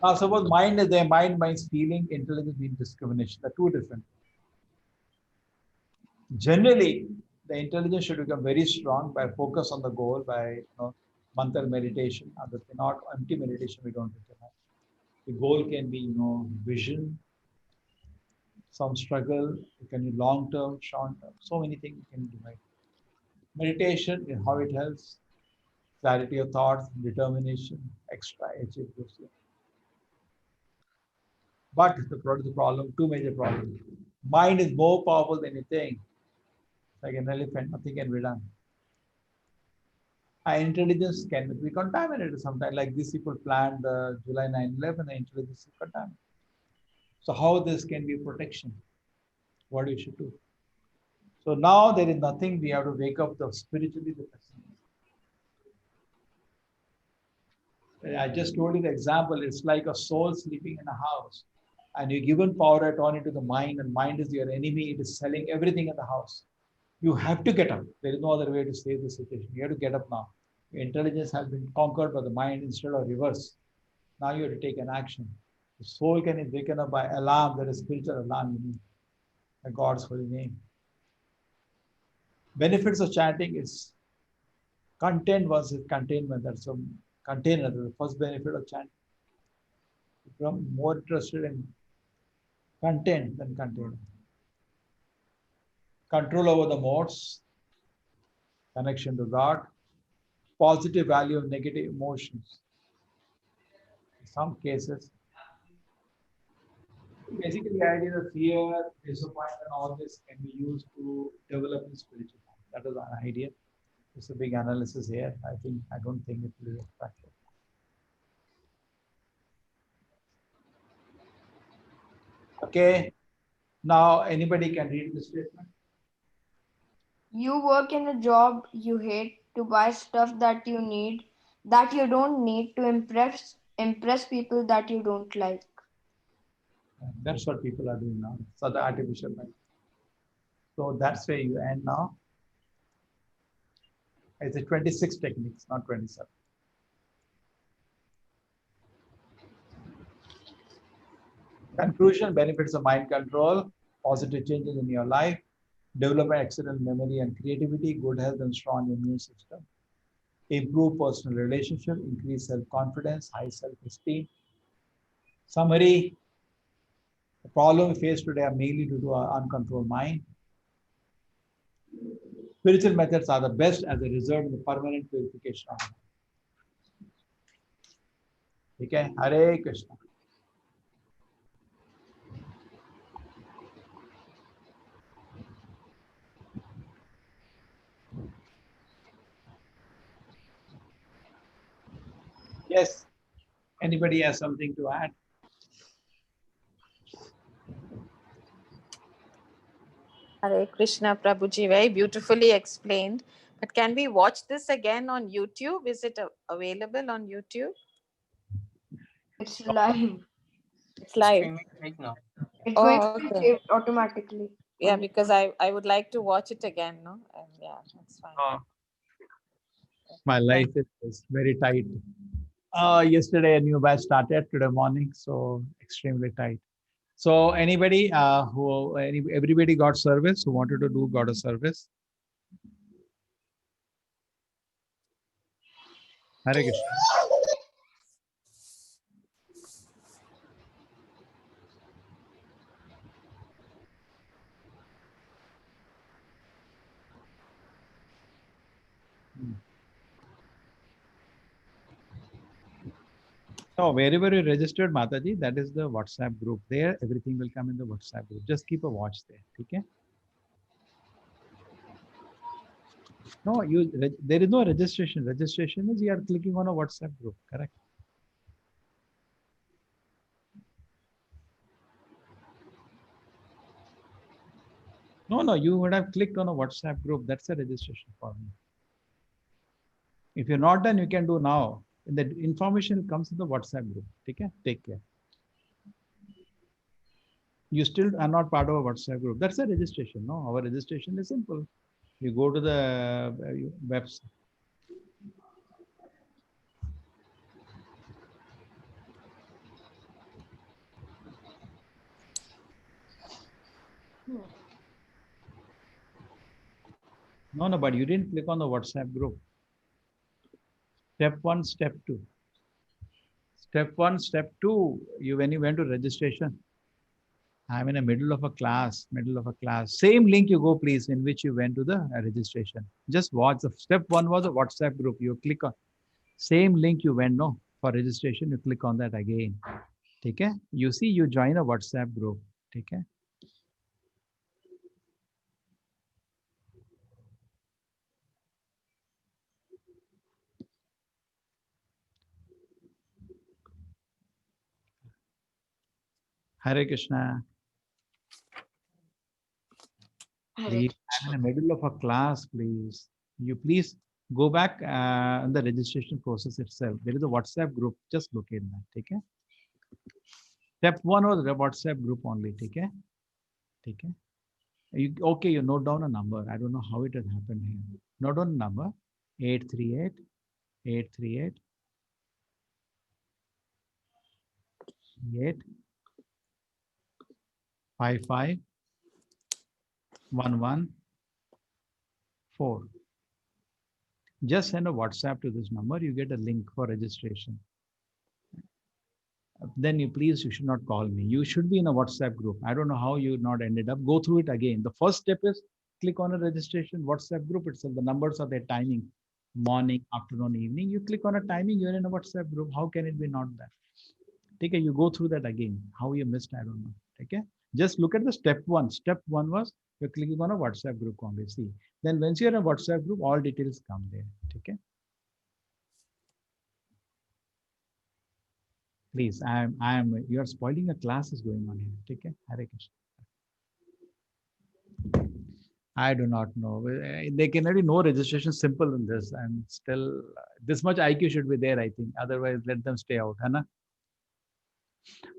Now, suppose mind is there, mind means feeling, intelligence means discrimination. They're two different. Generally, the intelligence should become very strong by focus on the goal, by mantra meditation, not empty meditation we don't utilize. The goal can be, vision, some struggle, it can be long term, short term, so many things you can divide. Meditation is how it helps, clarity of thoughts, determination, extra achieve those. But the problem, two major problems. Mind is more powerful than you think. Like an elephant, nothing can be done. Our intelligence can be contaminated sometimes. Like these people planned the July 9/11, the intelligence is contaminated. So how this can be protection? What we should do? So now there is nothing. We have to wake up the spiritually the person. I just told you the example. It's like a soul sleeping in a house, and you're given power attorney to the mind, and mind is your enemy. It is selling everything in the house. You have to get up. There is no other way to save the situation. You have to get up now. Your intelligence has been conquered by the mind instead of reverse. Now you have to take an action. The soul can be waken up by alarm. There is spiritual alarm you need. By God's holy name. Benefits of chanting is content versus containment. That's a container. The first benefit of chanting. Become more interested in content than container. Control over the modes, connection to God, positive value of negative emotions. In some cases, basically the idea of fear, disappointment, all this can be used to develop in spiritual life. That is an idea. It's a big analysis here. I don't think it will be practical. Okay. Now anybody can read the statement. You work in a job you hate to buy stuff that you need, that you don't need to impress people that you don't like. That's what people are doing now. So the artificial mind. So that's where you end now. It's a 26 techniques, not 27. Conclusion, benefits of mind control, positive changes in your life, develop excellent memory and creativity, good health and strong immune system, improve personal relationship, increase self-confidence, high self-esteem. Summary, the problem we face today are mainly due to our uncontrolled mind. Spiritual methods are the best as a result of the permanent purification of mind. Okay, Hare Krishna. Yes, anybody has something to add? Hare Krishna, Prabhuji, very beautifully explained. But can we watch this again on YouTube? Is it available on YouTube? It's live. It's live. Streaming right now. It's going to Oh, be okay. saved automatically. Yeah, because I would like to watch it again, no? And yeah, that's fine. My life is very tight. Yesterday a new batch started today morning, so extremely tight. So anybody everybody got service who wanted to do got a service? Hare Krishna. So wherever you registered, Mataji, that is the WhatsApp group. There, everything will come in the WhatsApp group. Just keep a watch there. Okay? No, there is no registration. Registration is you are clicking on a WhatsApp group. Correct? No, you would have clicked on a WhatsApp group. That's a registration for me. If you're not done, you can do now. And the information comes in the WhatsApp group. Okay? Take care. You still are not part of a WhatsApp group. That's a registration. No, our registration is simple. You go to the website. No, but you didn't click on the WhatsApp group. Step 1, step 2. Step 1, step 2, when you went to registration. I'm in the middle of a class, Same link you go, please, in which you went to the registration. Just watch. The step 1 was a WhatsApp group. You click on same link you went, no, for registration. You click on that again. Okay? You see, you join a WhatsApp group. Okay? Hare Krishna. Please, I'm in the middle of a class, please. You please go back in the registration process itself. There is a WhatsApp group. Just look in that. Okay? Step 1 was the WhatsApp group only. Okay? Okay? You note down a number. I don't know how it has happened here. Note down a number. 838 838 8 55 114. Just send a WhatsApp to this number. You get a link for registration. Then you should not call me. You should be in a WhatsApp group. I don't know how you not ended up. Go through it again. The first step is click on a registration WhatsApp group itself. The numbers are their timing. Morning, afternoon, evening. You click on a timing. You're in a WhatsApp group. How can it be not that? Okay, you go through that again. How you missed, I don't know. Okay. Just look at the step 1. Step 1 was you're clicking on a WhatsApp group only. See. Then once you're in a WhatsApp group, all details come there. Okay. Please, you are spoiling a class is going on here. Okay. Hare Krishna. I do not know. They can already know registration simple in this, and still this much IQ should be there, I think. Otherwise, let them stay out. Hana?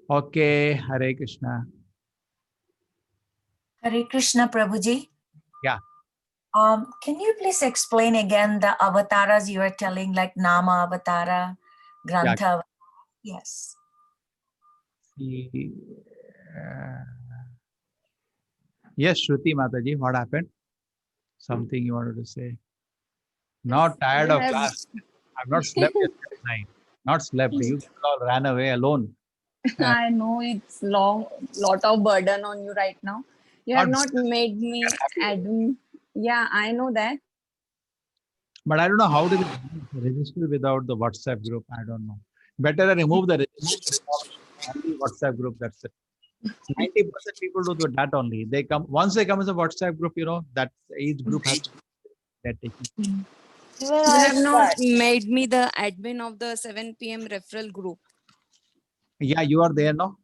Okay. Hare Krishna. Hare Krishna, Prabhuji. Yeah. Can you please explain again the avatars you are telling, like Nama Avatara, Grantha? Yeah. Yes. Yes, Shruti Mataji, what happened? Something you wanted to say? Not tired of class. I've not slept yesterday night. Not slept. You all ran away alone. I know it's lot of burden on you right now. You have not made me admin. Yeah, I know that. But I don't know how to register without the WhatsApp group. I don't know. Better remove the WhatsApp group. That's it. 90% people do that only. They come once they come as a WhatsApp group. That each group has that taking. You have not made me the admin of the 7 p.m. referral group. Yeah, you are there now.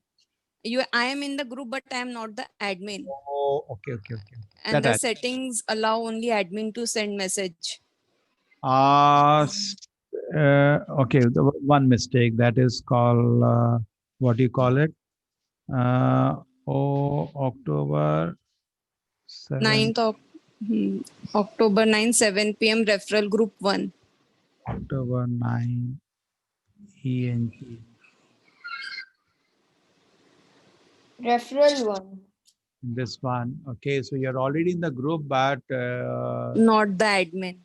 I am in the group, but I am not the admin. Oh, okay. And the settings allow only admin to send message. Okay, the one mistake that is called what do you call it? October 7. 9th of October 9, 7 p.m. referral group 1. October 9 ENG. Referral 1. This one. Okay, so you're already in the group, but not the admin.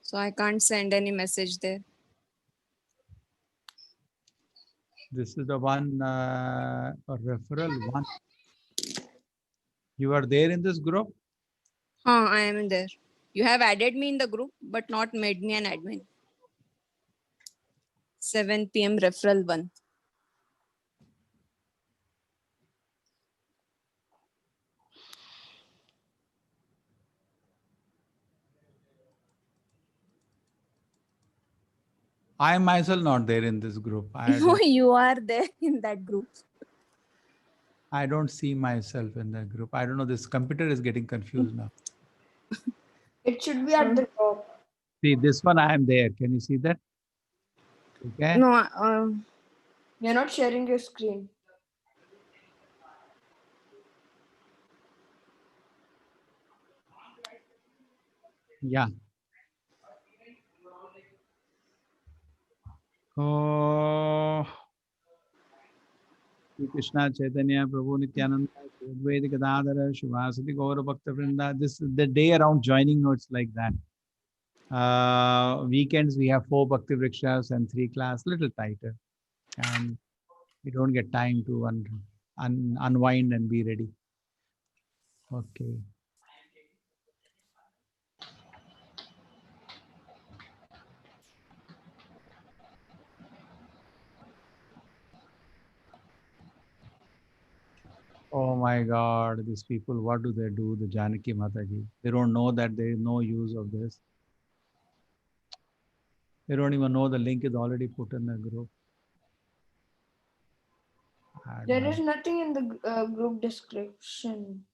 So I can't send any message there. This is the one referral 1. You are there in this group? I am in there. You have added me in the group, but not made me an admin. 7 p.m. referral 1. I am myself not there in this group. No, you are there in that group. I don't see myself in that group. I don't know. This computer is getting confused now. It should be at the top. See, this one I am there. Can you see that? Okay. No, you're not sharing your screen. Yeah. Oh, Krishna Chaitanya Prabhu Nityananda Advaita Gadadhara Shivasati Gaura Bhakta Vrinda. This is the day around joining notes like that. Weekends we have 4 Bhakti Vrikshas and 3 class, little tighter. And we don't get time to unwind and be ready. Okay. Oh my God, these people, what do? The Janaki Mataji. They don't know that there is no use of this. They don't even know the link is already put in the group. There is nothing in the group description.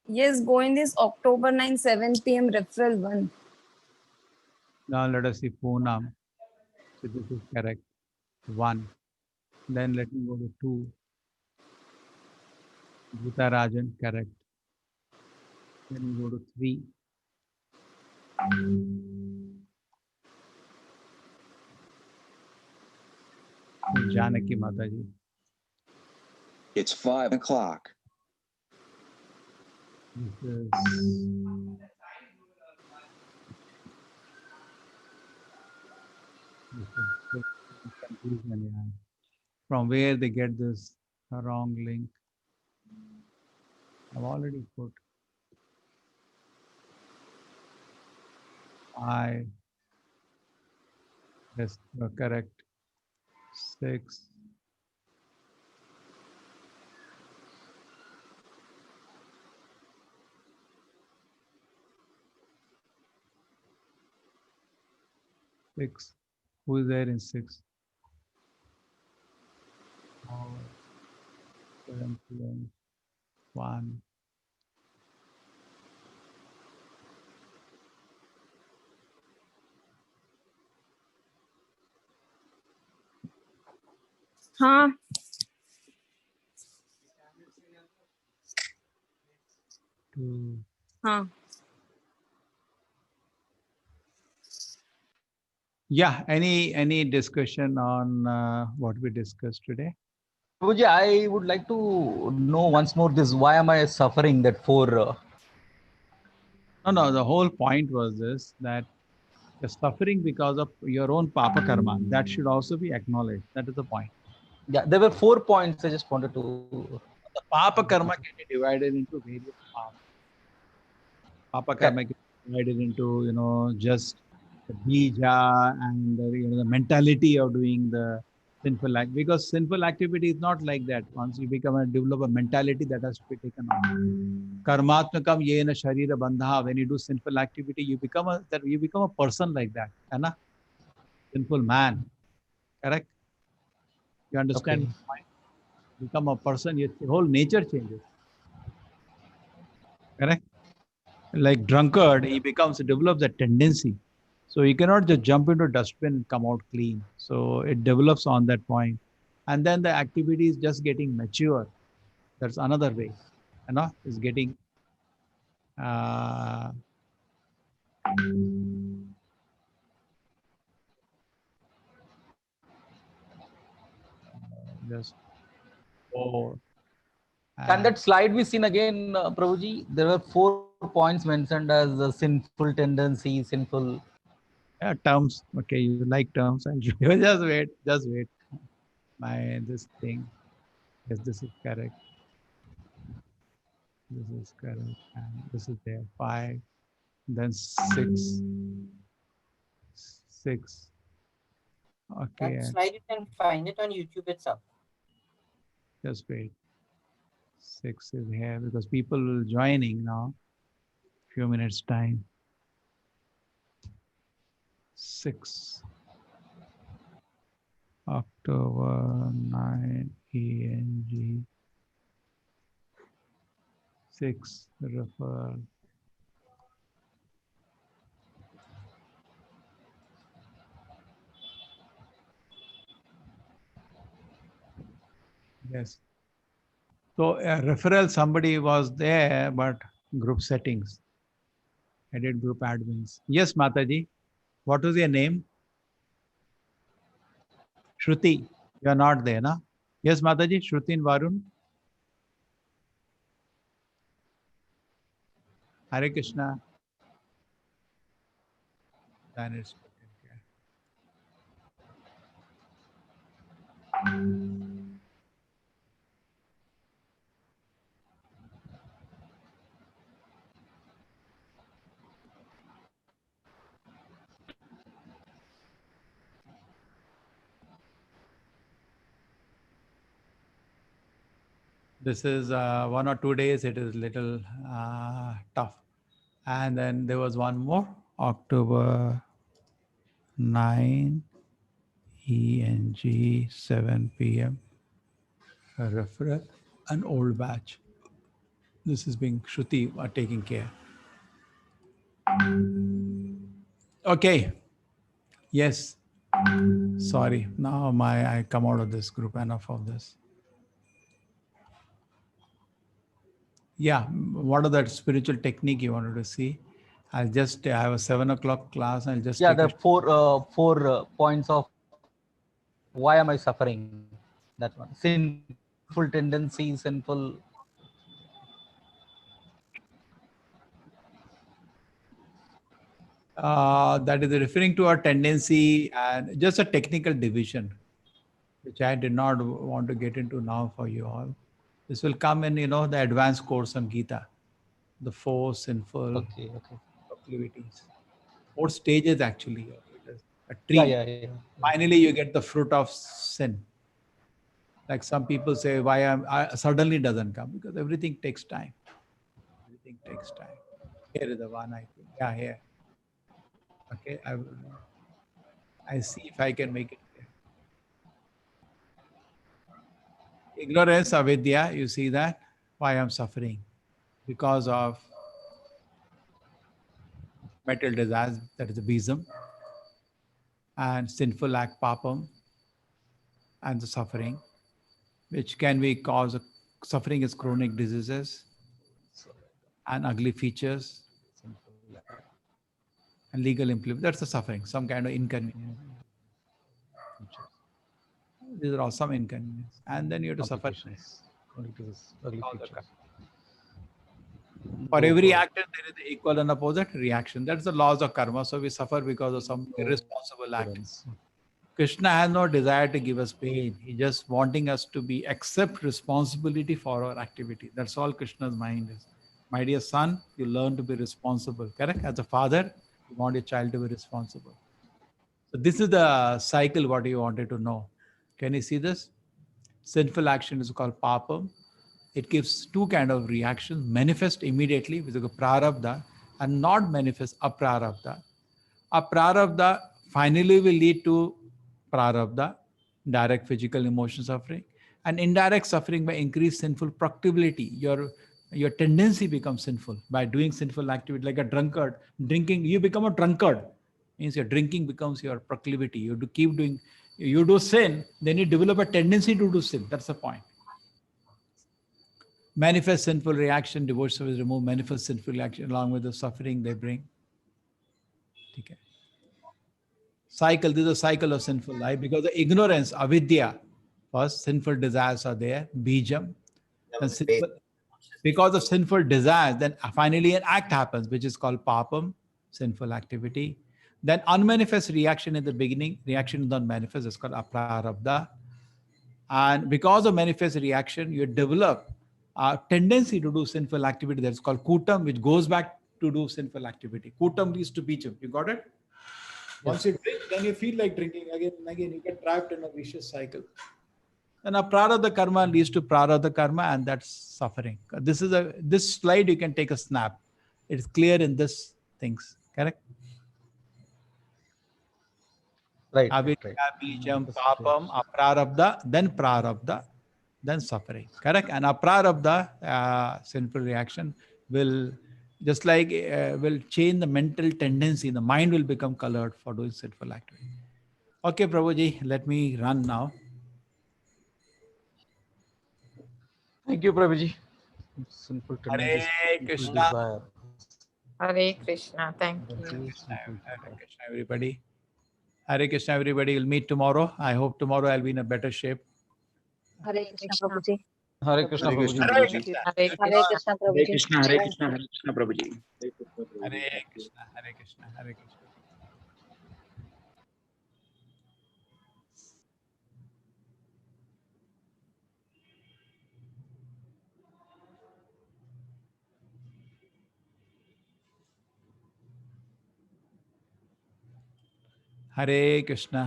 Yes, go in this October 9, 7 p.m. referral one. Now let us see Poonam. So this is correct. 1. Then let me go to 2. Gita Rajan, correct. Then we go to 3. Janaki Mataji. It's 5 o'clock. This is confusion, yeah. From where they get this wrong link? I've already put 5. Yes, you're correct. 6. Six. Who is there in 6? 7, 1. Huh? Two. Huh. Yeah. Any discussion on what we discussed today? Prabhuji, I would like to know once more this. Why am I suffering that 4? No. The whole point was this, that you're suffering because of your own papa karma. That should also be acknowledged. That is the point. Yeah, there were 4 points. I just wanted to. The papa karma can be divided into various parts. Papa karma can be divided into, just the bija and the mentality of doing the sinful act. Because sinful activity is not like that. Once you develop a mentality, that has to be taken on. Karmatmakam yena sharira bandha. When you do sinful activity, you become a person like that. Hai? Sinful man. Correct? You understand? Okay. Become a person, your whole nature changes. Correct? Like drunkard, he develops a tendency. So you cannot just jump into a dustbin and come out clean. So it develops on that point. And then the activity is just getting mature. That's another way. Is getting just 4. Can that slide be seen again, Prabhuji? There were 4 points mentioned as sinful tendency, sinful. Yeah, terms. Okay, you like terms. And just wait. This thing. Yes, this is correct. This is correct. And this is there. 5. Then 6. 6. Okay. That slide, you can find it on YouTube itself. Just wait. 6 is here because people will joining now. Few minutes time. 6. October 9 ENG. 6 refer. Yes. So referral, somebody was there, but group settings. Edit group admins. Yes, Mataji. What was your name? Shruti. You are not there, na? Yes, Mataji. Shruti and Varun. Hare Krishna. Then it's taken care. This is 1 or 2 days. It is little tough. And then there was one more, October 9, ENG 7 p.m. A referral, an old batch. This is being Shruti are taking care. Okay. Yes. Sorry. Now I come out of this group. Enough of this. Yeah. What are that spiritual technique you wanted to see? I'll just I have a 7 o'clock class. I'll just Yeah, take the four points of why am I suffering? That one. Sinful tendencies, sinful. That is referring to a tendency and just a technical division, which I did not want to get into now for you all. This will come in, the advanced course on Gita, the 4 sinful proclivities, 4 stages actually. It is a tree. Yeah. Finally, you get the fruit of sin. Like some people say, why suddenly doesn't come? Because everything takes time. Everything takes time. Here is the one I think. Yeah, here. Okay, I see if I can make it clear. Ignorance, avidya, you see that? Why I'm suffering? Because of material desires, that is the besom, and sinful act, papam, and the suffering, which can be caused, suffering is chronic diseases and ugly features and legal implement. That's the suffering, some kind of inconvenience. These are all some inconvenience. And then you have to suffer. For every action, there is the equal and opposite reaction. That's the laws of karma. So we suffer because of some irresponsible act. Krishna has no desire to give us pain. He's just wanting us to be accept responsibility for our activity. That's all Krishna's mind is. My dear son, you learn to be responsible. Correct? As a father, you want your child to be responsible. So this is the cycle what you wanted to know. Can you see this? Sinful action is called papam. It gives 2 kind of reactions: manifest immediately, which is a prarabdha, and not manifest, aprarabdha. Aprarabdha finally will lead to prarabdha, direct physical emotion suffering, and indirect suffering by increased sinful proclivity. Your tendency becomes sinful by doing sinful activity, like a drunkard drinking. You become a drunkard. Means your drinking becomes your proclivity. You do keep doing. You do sin, then you develop a tendency to do sin. That's the point. Manifest sinful reaction, divorce service remove manifest sinful reaction along with the suffering they bring. Okay. Cycle, this is a cycle of sinful life because the ignorance, avidya, first sinful desires are there, bijam. And because of sinful desires, then finally an act happens, which is called papam, sinful activity. Then unmanifest reaction in the beginning, reaction is not manifest, it's called aprarabdha. And because of manifest reaction, you develop a tendency to do sinful activity that's called kutam, which goes back to do sinful activity. Kutam leads to bijam. You got it? Once you drink, then you feel like drinking again and again. You get trapped in a vicious cycle. And a prarabdha karma leads to prarabdha karma, and that's suffering. This slide you can take a snap. It's clear in this things. Correct? Right. Avidya, bijam, papam, aprarabdha, then suffering. Correct? And aprarabdha, sinful reaction, will just like will change the mental tendency. The mind will become colored for doing sinful activity. Okay, Prabhuji, let me run now. Thank you, Prabhuji. Sinful tendencies. Hare sinful Krishna. desire. Hare Krishna. Thank you. Hare Krishna, everybody. Hare Krishna, everybody. We'll meet tomorrow. I hope tomorrow I'll be in a better shape. Hare Krishna, Prabhuji. Hare Krishna, Hare Prabhuji. Krishna, Thank Prabhuji. you. Hare Krishna, Hare Prabhuji. Krishna, Hare Krishna, Hare Krishna, Prabhuji. Hare Krishna, Hare Krishna, Hare Krishna. Hare Krishna.